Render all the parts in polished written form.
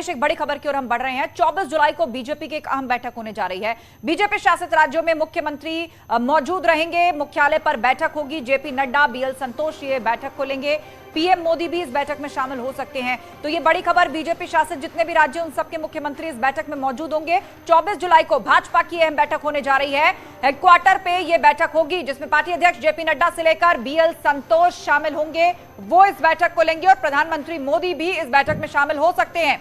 एक बड़ी खबर की ओर हम बढ़ रहे हैं। 24 जुलाई को बीजेपी की एक अहम बैठक होने जा रही है। बीजेपी शासित राज्यों में मुख्यमंत्री मौजूद रहेंगे। मुख्यालय पर बैठक होगी। जेपी नड्डा, बीएल संतोष ये बैठक को लेंगे। पीएम मोदी भी इस बैठक में शामिल हो सकते हैं। तो ये बड़ी खबर, बीजेपी शासित जितने भी राज्य उन सबके मुख्यमंत्री इस बैठक में मौजूद होंगे। 24 जुलाई को भाजपा की अहम बैठक होने जा रही है। हेडक्वार्टर पे ये बैठक होगी जिसमें पार्टी अध्यक्ष जेपी नड्डा से लेकर बीएल संतोष शामिल होंगे। वो इस बैठक को लेंगे और प्रधानमंत्री मोदी भी इस बैठक में शामिल हो सकते हैं।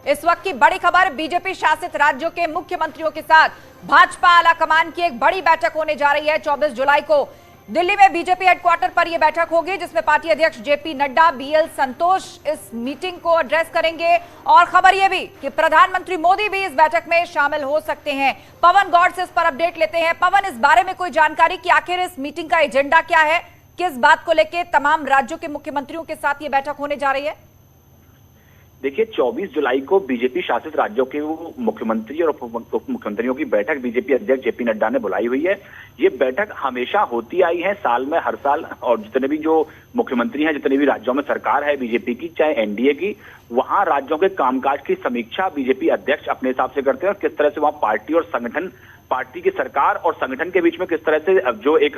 इस वक्त की बड़ी खबर, बीजेपी शासित राज्यों के मुख्यमंत्रियों के साथ भाजपा आलाकमान की एक बड़ी बैठक होने जा रही है। 24 जुलाई को दिल्ली में बीजेपी हेडक्वार्टर पर यह बैठक होगी जिसमें पार्टी अध्यक्ष जेपी नड्डा, बीएल संतोष इस मीटिंग को एड्रेस करेंगे। और खबर यह भी कि प्रधानमंत्री मोदी भी इस बैठक में शामिल हो सकते हैं। पवन गौड़ से इस पर अपडेट लेते हैं। पवन, इस बारे में कोई जानकारी कि आखिर इस मीटिंग का एजेंडा क्या है, किस बात को लेकर तमाम राज्यों के मुख्यमंत्रियों के साथ ये बैठक होने जा रही है? देखिए, 24 जुलाई को बीजेपी शासित राज्यों के मुख्यमंत्री और उप मुख्यमंत्रियों की बैठक बीजेपी अध्यक्ष जेपी नड्डा ने बुलाई हुई है। ये बैठक हमेशा होती आई है, साल में हर साल, और जितने भी जो मुख्यमंत्री हैं, जितने भी राज्यों में सरकार है बीजेपी की, चाहे एनडीए की, वहां राज्योों के कामकाज की समीक्षा बीजेपी अध्यक्ष अपने हिसाब से करते हैं और किस तरह से वहां पार्टी और संगठन, पार्टी की सरकार और संगठन के बीच में किस तरह से जो एक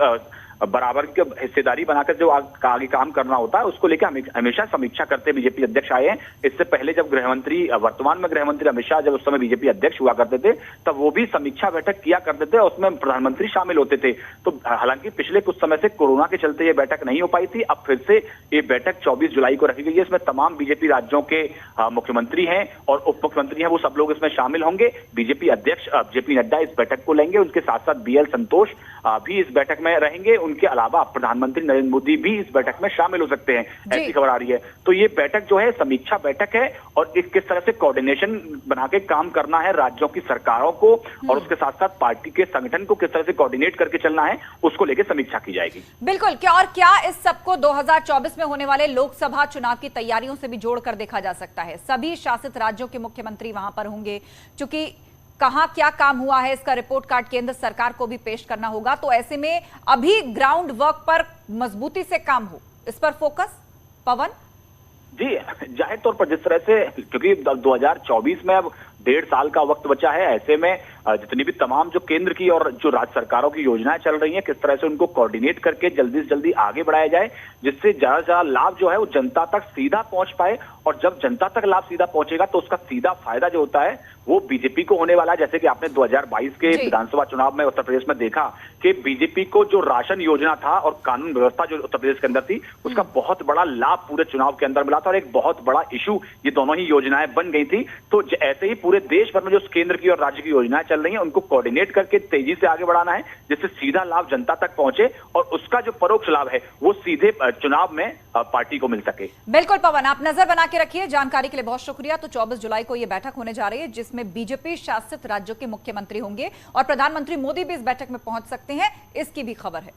बराबर की हिस्सेदारी बनाकर जो आगे काम करना होता है उसको लेकर हमेशा समीक्षा करते बीजेपी अध्यक्ष आए हैं। इससे पहले जब वर्तमान में गृहमंत्री अमित शाह जब उस समय बीजेपी अध्यक्ष हुआ करते थे तब वो भी समीक्षा बैठक किया करते थे और उसमें प्रधानमंत्री शामिल होते थे। तो हालांकि पिछले कुछ समय से कोरोना के चलते ये बैठक नहीं हो पाई थी। अब फिर से ये बैठक 24 जुलाई को रखी गई है। इसमें तमाम बीजेपी राज्यों के मुख्यमंत्री हैं और उप मुख्यमंत्री हैं, वो सब लोग इसमें शामिल होंगे। बीजेपी अध्यक्ष जेपी नड्डा इस बैठक को लेंगे। उनके साथ साथ बीएल संतोष भी इस बैठक में रहेंगे। उनके अलावा प्रधानमंत्री नरेंद्र मोदी भी इस बैठक में शामिल हो सकते हैं, ऐसी खबर आ रही है। तो ये बैठक जो है समीक्षा बैठक है और किस तरह से कोऑर्डिनेशन बना के काम करना है राज्यों की सरकारों को और उसके साथ साथ पार्टी के संगठन को किस तरह से कोऑर्डिनेट करके चलना है उसको लेकर समीक्षा की जाएगी। बिल्कुल। क्या इस सबको 2024 में होने वाले लोकसभा चुनाव की तैयारियों से भी जोड़कर देखा जा सकता है? सभी शासित राज्यों के मुख्यमंत्री वहां पर होंगे, चूंकि कहां क्या काम हुआ है इसका रिपोर्ट कार्ड केंद्र सरकार को भी पेश करना होगा। तो ऐसे में अभी ग्राउंड वर्क पर मजबूती से काम हो, इस पर फोकस। पवन जी, जाहिर तौर पर जिस तरह से, क्योंकि 2024 में अब 1.5 साल का वक्त बचा है, ऐसे में जितनी भी तमाम जो केंद्र की और जो राज्य सरकारों की योजनाएं चल रही हैं, किस तरह से उनको कोऑर्डिनेट करके जल्दी से जल्दी आगे बढ़ाया जाए जिससे ज्यादा से ज्यादा लाभ जो है वो जनता तक सीधा पहुंच पाए। और जब जनता तक लाभ सीधा पहुंचेगा तो उसका सीधा फायदा जो होता है वो बीजेपी को होने वाला है। जैसे कि आपने 2022 के विधानसभा चुनाव में उत्तर प्रदेश में देखा कि बीजेपी को जो राशन योजना था और कानून व्यवस्था जो उत्तर प्रदेश के अंदर थी उसका बहुत बड़ा लाभ पूरे चुनाव के अंदर मिला था और एक बहुत बड़ा इशू ये दोनों ही योजनाएं बन गई थी। तो ऐसे ही पूरे देश भर में जो केंद्र की और राज्य की योजनाएं चल रही हैं उनको कोऑर्डिनेट करके तेजी से आगे बढ़ाना है जिससे सीधा लाभ जनता तक पहुंचे और उसका जो परोक्ष लाभ है वो सीधे चुनाव में पार्टी को मिल सके। बिल्कुल पवन, आप नजर बना के रखिए। जानकारी के लिए बहुत शुक्रिया। तो 24 जुलाई को यह बैठक होने जा रही है जिसमें बीजेपी शासित राज्यों के मुख्यमंत्री होंगे और प्रधानमंत्री मोदी भी इस बैठक में पहुंच सकते हैं, इसकी भी खबर है।